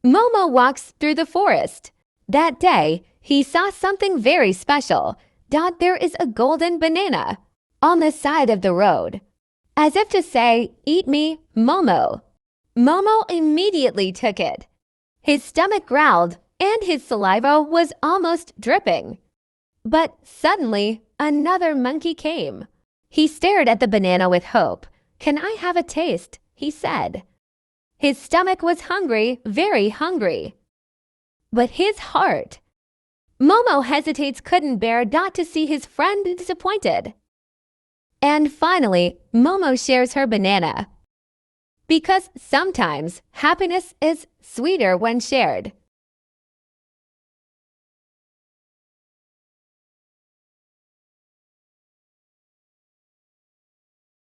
Momo walks through the forest. That day, he saw something very special. There is a golden banana on the side of the road. As if to say, "Eat me, Momo." Momo immediately took it. His stomach growled and his saliva was almost dripping. But suddenly, another monkey came. He stared at the banana with hope. "Can I have a taste?" he said. His stomach was hungry, very hungry. But his heart. Momo hesitates, couldn't bear to see his friend disappointed. And finally, Momo shares her banana. Because sometimes happiness is sweeter when shared.